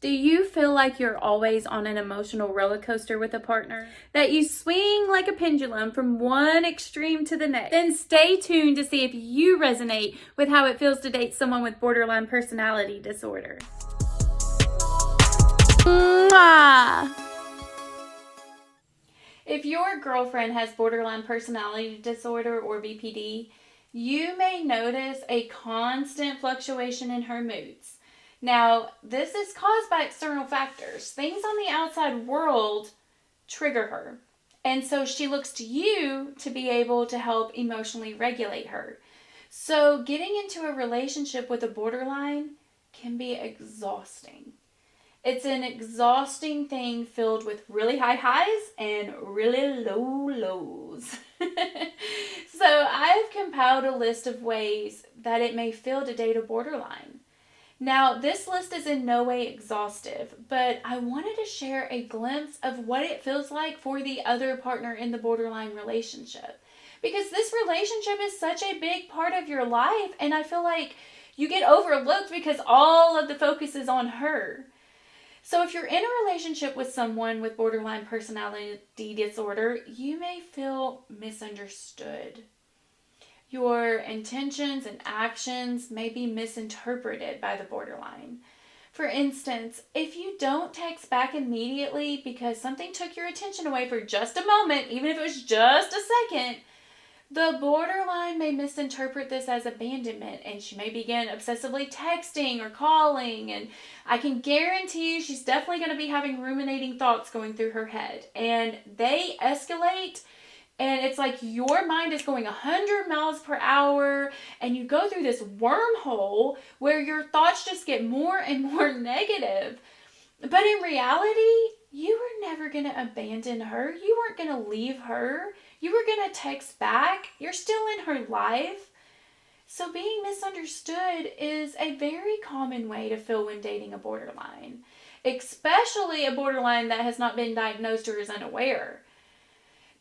Do you feel like you're always on an emotional roller coaster with a partner? That you swing like a pendulum from one extreme to the next? Then stay tuned to see if you resonate with how it feels to date someone with borderline personality disorder. Mwah! If your girlfriend has borderline personality disorder or BPD, you may notice a constant fluctuation in her moods. Now, this is caused by external factors. Things on the outside world trigger her. And so she looks to you to be able to help emotionally regulate her. So getting into a relationship with a borderline can be exhausting. It's an exhausting thing filled with really high highs and really low lows. So I've compiled a list of ways that it may feel to date a borderline. Now, this list is in no way exhaustive, but I wanted to share a glimpse of what it feels like for the other partner in the borderline relationship. Because this relationship is such a big part of your life, and I feel like you get overlooked because all of the focus is on her. So if you're in a relationship with someone with borderline personality disorder, you may feel misunderstood. Your intentions and actions may be misinterpreted by the borderline. For instance, if you don't text back immediately because something took your attention away for just a moment, even if it was just a second, the borderline may misinterpret this as abandonment, and she may begin obsessively texting or calling, and I can guarantee you she's definitely going to be having ruminating thoughts going through her head, and they escalate. And it's like your mind is going 100 miles per hour, and you go through this wormhole where your thoughts just get more and more negative. But in reality, you were never going to abandon her. You weren't going to leave her. You were going to text back. You're still in her life. So being misunderstood is a very common way to feel when dating a borderline, especially a borderline that has not been diagnosed or is unaware.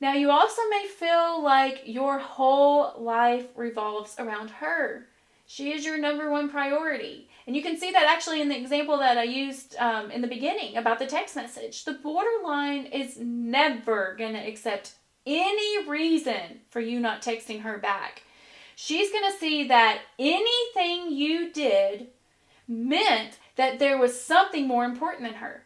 Now, you also may feel like your whole life revolves around her. She is your number one priority. And you can see that actually in the example that I used in the beginning about the text message. The borderline is never going to accept any reason for you not texting her back. She's going to see that anything you did meant that there was something more important than her.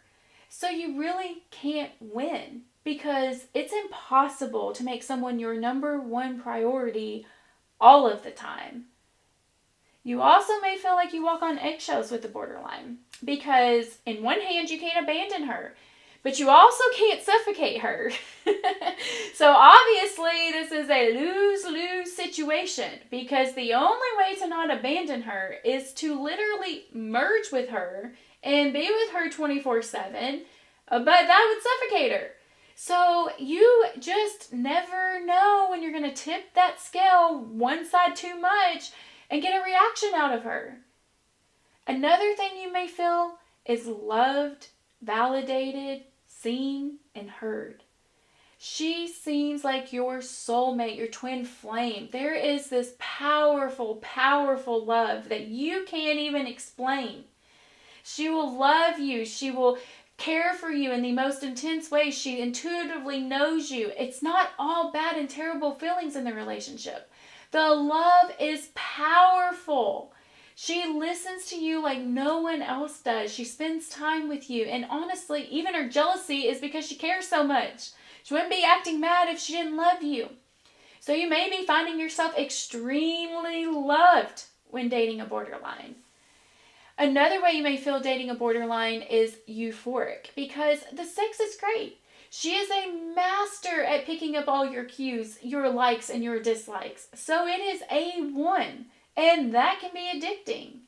So you really can't win, because it's impossible to make someone your number one priority all of the time. You also may feel like you walk on eggshells with the borderline, because in one hand you can't abandon her, but you also can't suffocate her. So obviously this is a lose-lose situation, because the only way to not abandon her is to literally merge with her and be with her 24/7, but that would suffocate her. So you just never know when you're going to tip that scale one side too much and get a reaction out of her. Another thing you may feel is loved, validated, seen, and heard. She seems like your soulmate, your twin flame. There is this powerful, powerful love that you can't even explain. She will love you. She will care for you in the most intense way. She intuitively knows you. It's not all bad and terrible feelings in the relationship. The love is powerful. She listens to you like no one else does. She spends time with you. And honestly, even her jealousy is because she cares so much. She wouldn't be acting mad if she didn't love you. So you may be finding yourself extremely loved when dating a borderline. Another way you may feel dating a borderline is euphoric, because the sex is great. She is a master at picking up all your cues, your likes and your dislikes. So it is A1, and that can be addicting.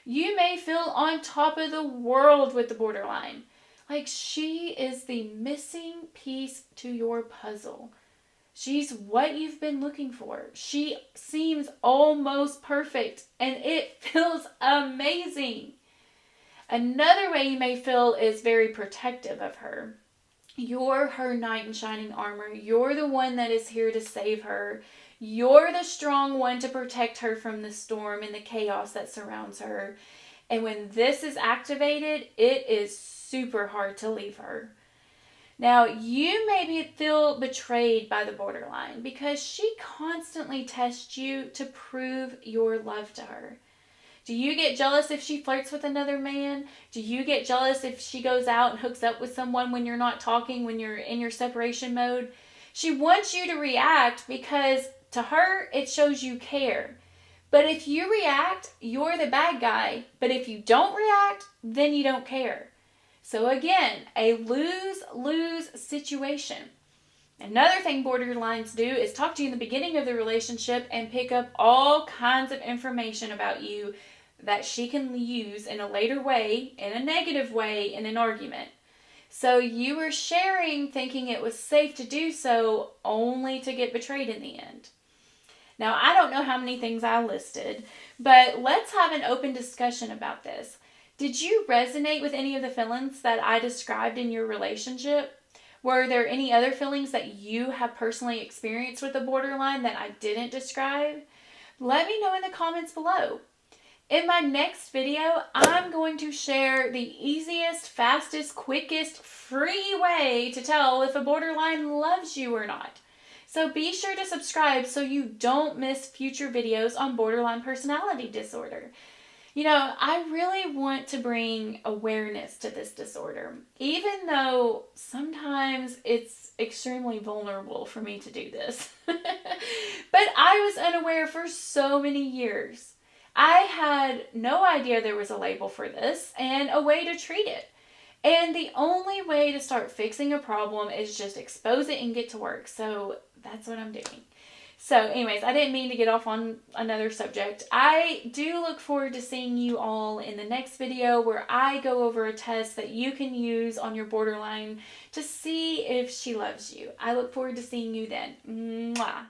You may feel on top of the world with the borderline, like she is the missing piece to your puzzle. She's what you've been looking for. She seems almost perfect, and it feels amazing. Another way you may feel is very protective of her. You're her knight in shining armor. You're the one that is here to save her. You're the strong one to protect her from the storm and the chaos that surrounds her. And when this is activated, it is super hard to leave her. Now, you maybe feel betrayed by the borderline because she constantly tests you to prove your love to her. Do you get jealous if she flirts with another man? Do you get jealous if she goes out and hooks up with someone when you're not talking, when you're in your separation mode? She wants you to react because to her, it shows you care. But if you react, you're the bad guy. But if you don't react, then you don't care. So again, a lose-lose situation. Another thing borderlines do is talk to you in the beginning of the relationship and pick up all kinds of information about you that she can use in a later way, in a negative way, in an argument. So you were sharing thinking it was safe to do so, only to get betrayed in the end. Now, I don't know how many things I listed, but let's have an open discussion about this. Did you resonate with any of the feelings that I described in your relationship? Were there any other feelings that you have personally experienced with the borderline that I didn't describe? Let me know in the comments below. In my next video, I'm going to share the easiest, fastest, quickest, free way to tell if a borderline loves you or not. So be sure to subscribe so you don't miss future videos on borderline personality disorder. You know, I really want to bring awareness to this disorder, even though sometimes it's extremely vulnerable for me to do this. But I was unaware for so many years. I had no idea there was a label for this and a way to treat it. And the only way to start fixing a problem is just expose it and get to work. So that's what I'm doing. So anyways, I didn't mean to get off on another subject. I do look forward to seeing you all in the next video where I go over a test that you can use on your borderline to see if she loves you. I look forward to seeing you then. Mwah.